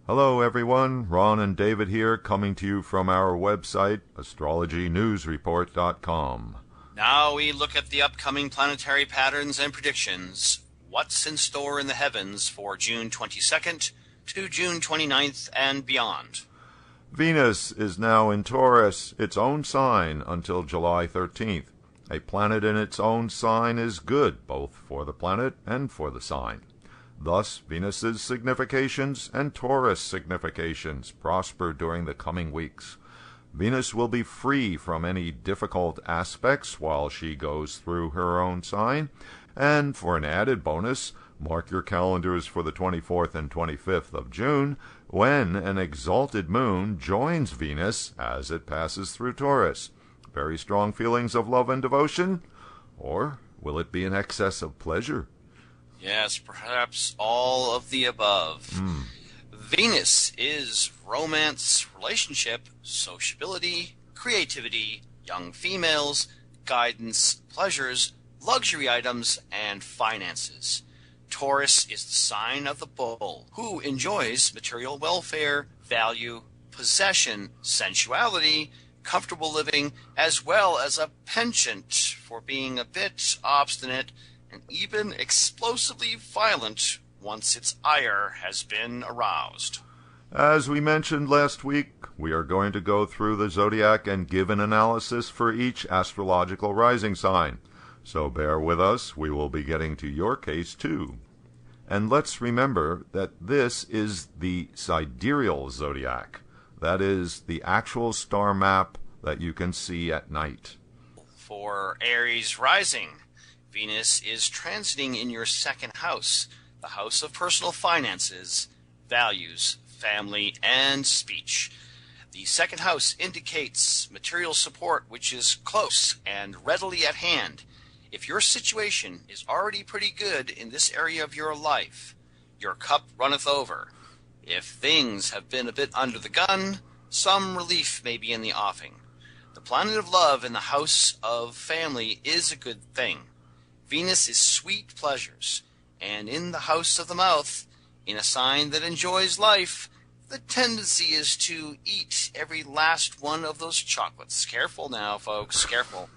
Hello everyone, Ron and David here, coming to you from our website, astrologynewsreport.com. Now we look at the upcoming planetary patterns and predictions. What's in store in the heavens for June 22nd to June 29th and beyond? Venus is now in Taurus, its own sign, until July 13th. A planet in its own sign is good, both for the planet and for the sign. Thus, Venus's significations and Taurus significations prosper during the coming weeks. Venus will be free from any difficult aspects while she goes through her own sign. And for an added bonus, mark your calendars for the 24th and 25th of June, when an exalted moon joins Venus as it passes through Taurus. Very strong feelings of love and devotion? Or will it be an excess of pleasure? Yes, perhaps all of the above. Venus is romance, relationship, sociability, creativity, young females, guidance, pleasures, luxury items, and finances. Taurus is the sign of the bull, who enjoys material welfare, value, possession, sensuality, comfortable living, as well as a penchant for being a bit obstinate and even explosively violent once its ire has been aroused. As we mentioned last week, we are going to go through the zodiac and give an analysis for each astrological rising sign. So bear with us, we will be getting to your case too. And let's remember that this is the sidereal zodiac. That is the actual star map that you can see at night. For Aries rising, Venus is transiting in your second house, the house of personal finances, values, family, and speech. The second house indicates material support which is close and readily at hand. If your situation is already pretty good in this area of your life, your cup runneth over. If things have been a bit under the gun, some relief may be in the offing. The planet of love in the house of family is a good thing. Venus is sweet pleasures, and in the house of the mouth, in a sign that enjoys life, the tendency is to eat every last one of those chocolates. Careful now, folks, careful.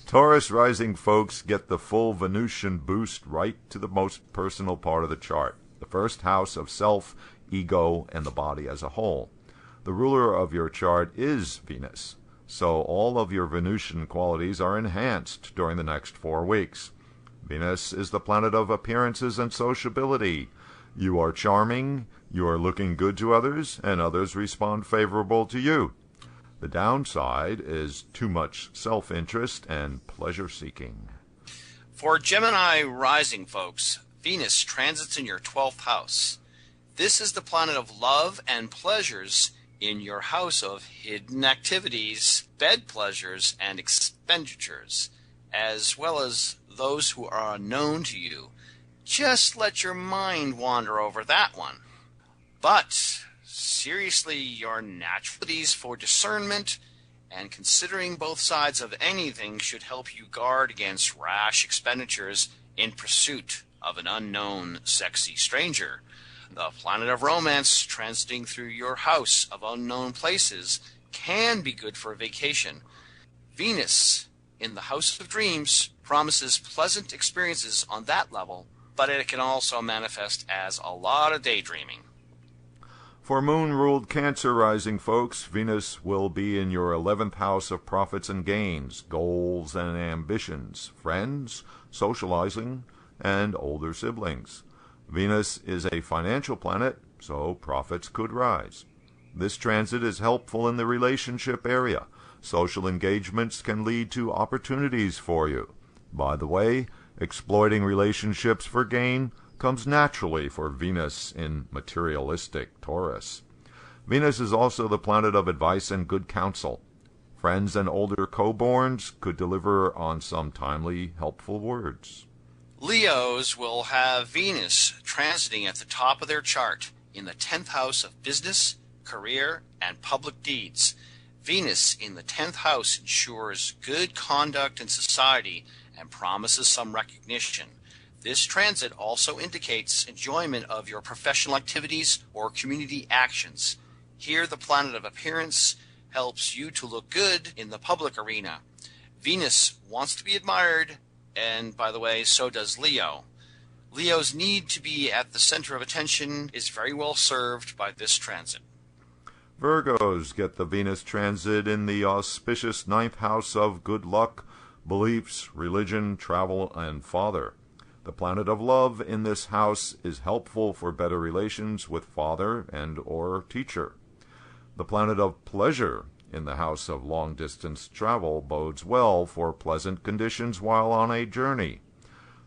Taurus rising folks get the full Venusian boost right to the most personal part of the chart, the first house of self, ego, and the body as a whole. The ruler of your chart is Venus, so all of your Venusian qualities are enhanced during the next 4 weeks. Venus is the planet of appearances and sociability. You are charming, you are looking good to others, and others respond favorable to you. The downside is too much self-interest and pleasure-seeking. For Gemini rising folks, Venus transits in your 12th house. This is the planet of love and pleasures in your house of hidden activities, bed pleasures, and expenditures, as well as those who are unknown to you. Just let your mind wander over that one. But seriously, your naturalities for discernment and considering both sides of anything should help you guard against rash expenditures in pursuit of an unknown sexy stranger. The planet of romance transiting through your house of unknown places can be good for a vacation. Venus in the house of dreams promises pleasant experiences on that level, but it can also manifest as a lot of daydreaming. For moon-ruled Cancer rising folks, Venus will be in your 11th house of profits and gains, goals and ambitions, friends, socializing, and older siblings. Venus is a financial planet, so profits could rise. This transit is helpful in the relationship area. Social engagements can lead to opportunities for you. By the way, exploiting relationships for gain comes naturally for Venus in materialistic Taurus. Venus is also the planet of advice and good counsel. Friends and older co-borns could deliver on some timely, helpful words. Leos will have Venus transiting at the top of their chart in the 10th house of business, career, and public deeds. Venus in the 10th house ensures good conduct in society and promises some recognition. This transit also indicates enjoyment of your professional activities or community actions. Here, the planet of appearance helps you to look good in the public arena. Venus wants to be admired, and by the way, so does Leo. Leo's need to be at the center of attention is very well served by this transit. Virgos get the Venus transit in the auspicious ninth house of good luck, beliefs, religion, travel, and father. The planet of love in this house is helpful for better relations with father and or teacher. The planet of pleasure in the house of long-distance travel bodes well for pleasant conditions while on a journey.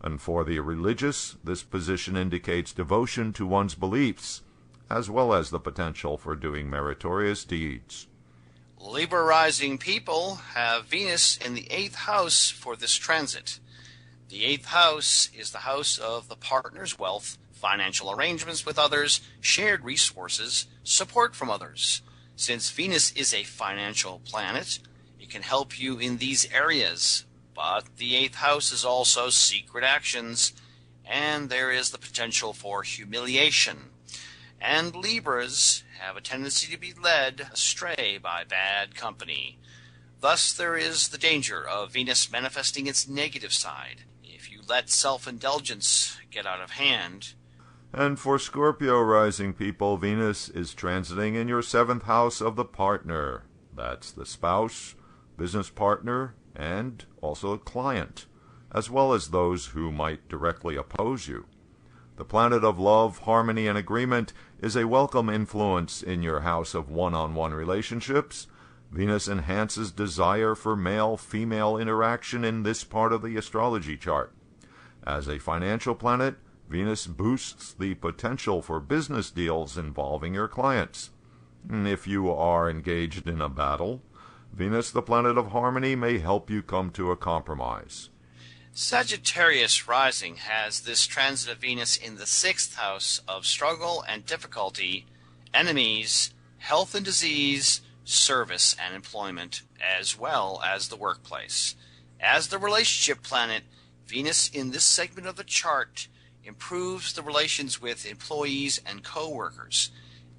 And for the religious, this position indicates devotion to one's beliefs, as well as the potential for doing meritorious deeds. Libra rising people have Venus in the 8th house for this transit. The 8th house is the house of the partner's wealth, financial arrangements with others, shared resources, support from others. Since Venus is a financial planet, it can help you in these areas. But the 8th house is also secret actions, and there is the potential for humiliation. And Libras have a tendency to be led astray by bad company. Thus there is the danger of Venus manifesting its negative side if you let self-indulgence get out of hand. And for Scorpio rising people, Venus is transiting in your 7th house of the partner. That's the spouse, business partner, and also a client, as well as those who might directly oppose you. The planet of love, harmony, and agreement is a welcome influence in your house of one-on-one relationships. Venus enhances desire for male-female interaction in this part of the astrology chart. As a financial planet, Venus boosts the potential for business deals involving your clients. If you are engaged in a battle, Venus, the planet of harmony, may help you come to a compromise. Sagittarius rising has this transit of Venus in the 6th house of struggle and difficulty, enemies, health and disease, service and employment, as well as the workplace. As the relationship planet, Venus in this segment of the chart improves the relations with employees and co-workers.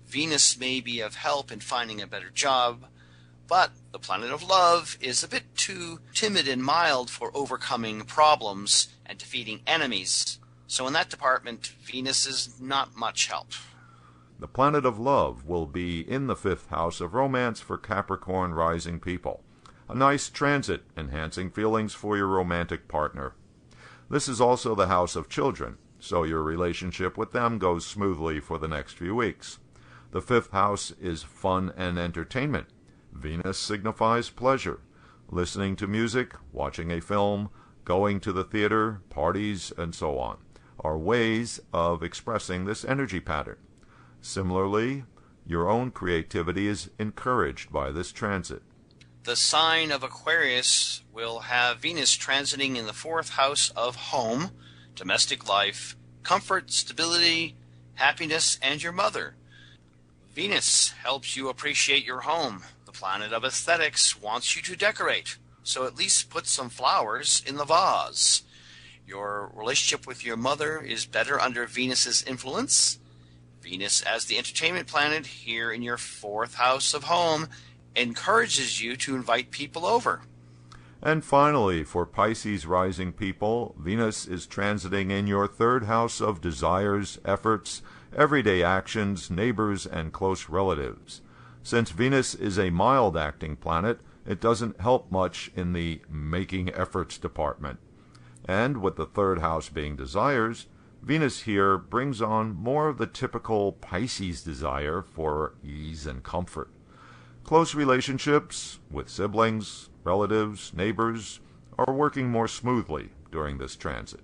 Venus may be of help in finding a better job, but the planet of love is a bit too timid and mild for overcoming problems and defeating enemies. So in that department, Venus is not much help. The planet of love will be in the 5th house of romance for Capricorn rising people. A nice transit, enhancing feelings for your romantic partner. This is also the house of children, so your relationship with them goes smoothly for the next few weeks. The 5th house is fun and entertainment. Venus signifies pleasure. Listening to music, watching a film, going to the theater, parties, and so on are ways of expressing this energy pattern. Similarly, your own creativity is encouraged by this transit. The sign of Aquarius will have Venus transiting in the 4th house of home, domestic life, comfort, stability, happiness, and your mother. Venus helps you appreciate your home. The planet of aesthetics wants you to decorate, so at least put some flowers in the vase. Your relationship with your mother is better under Venus's influence. Venus, as the entertainment planet here in your 4th house of home, encourages you to invite people over. And finally, for Pisces rising people, Venus is transiting in your 3rd house of desires, efforts, everyday actions, neighbors, and close relatives. Since Venus is a mild-acting planet, it doesn't help much in the making efforts department. And with the 3rd house being desires, Venus here brings on more of the typical Pisces desire for ease and comfort. Close relationships with siblings, relatives, neighbors are working more smoothly during this transit.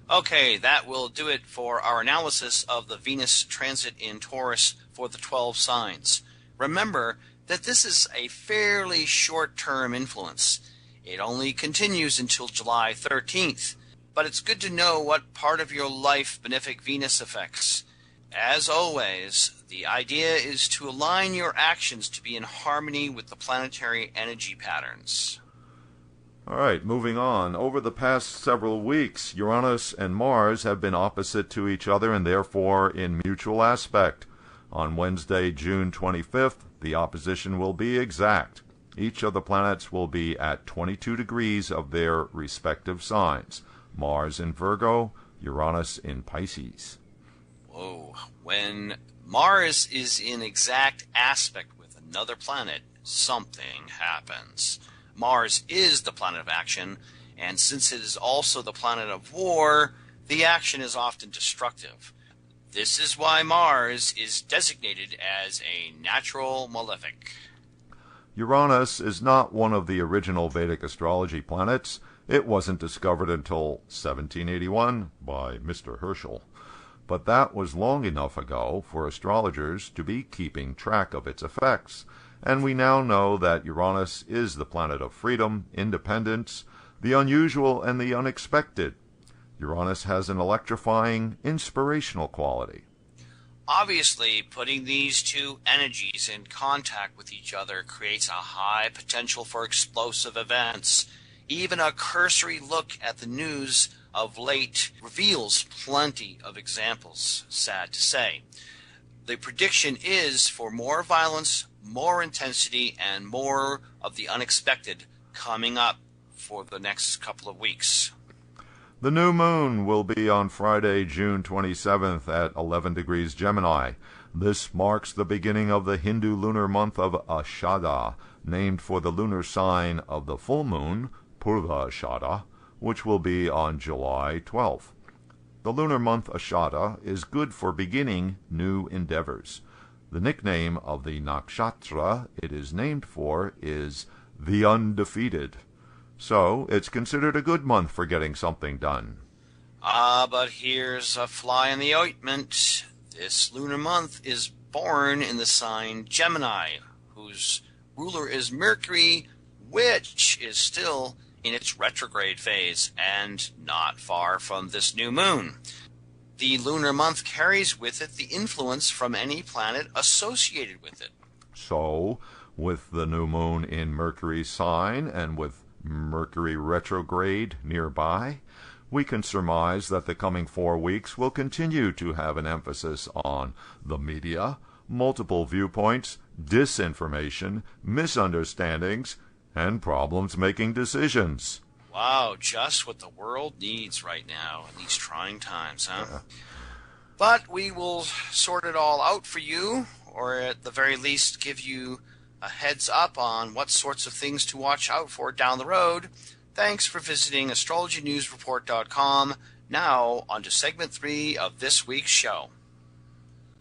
Okay, that will do it for our analysis of the Venus transit in Taurus for the 12 signs. Remember that this is a fairly short-term influence. It only continues until July 13th, but it's good to know what part of your life benefic Venus affects. As always, the idea is to align your actions to be in harmony with the planetary energy patterns. All right, moving on. Over the past several weeks, Uranus and Mars have been opposite to each other and therefore in mutual aspect. On Wednesday, June 25th, the opposition will be exact. Each of the planets will be at 22 degrees of their respective signs. Mars in Virgo, Uranus in Pisces. Whoa. When Mars is in exact aspect with another planet, something happens. Mars is the planet of action, and since it is also the planet of war, the action is often destructive. This is why Mars is designated as a natural malefic. Uranus is not one of the original Vedic astrology planets. It wasn't discovered until 1781 by Mr. Herschel. But that was long enough ago for astrologers to be keeping track of its effects. And we now know that Uranus is the planet of freedom, independence, the unusual and the unexpected. Uranus has an electrifying, inspirational quality. Obviously, putting these two energies in contact with each other creates a high potential for explosive events. Even a cursory look at the news of late reveals plenty of examples, sad to say. The prediction is for more violence, more intensity, and more of the unexpected coming up for the next couple of weeks. The new moon will be on Friday, June 27th at 11 degrees Gemini. This marks the beginning of the Hindu lunar month of Ashada, named for the lunar sign of the full moon, Purva Ashada, which will be on July 12th. The lunar month Ashada is good for beginning new endeavors. The nickname of the nakshatra it is named for is the Undefeated. So it's considered a good month for getting something done. But here's a fly in the ointment. This lunar month is born in the sign Gemini, whose ruler is Mercury, which is still in its retrograde phase and not far from this new moon. The lunar month carries with it the influence from any planet associated with it. So, with the new moon in Mercury's sign and with Mercury retrograde nearby, we can surmise that the coming 4 weeks will continue to have an emphasis on the media, multiple viewpoints, disinformation, misunderstandings, and problems making decisions. Wow, just what the world needs right now in these trying times, huh? But we will sort it all out for you, or at the very least give you a heads up on what sorts of things to watch out for down the road. Thanks for visiting astrologynewsreport.com. Now, on to segment 3 of this week's show.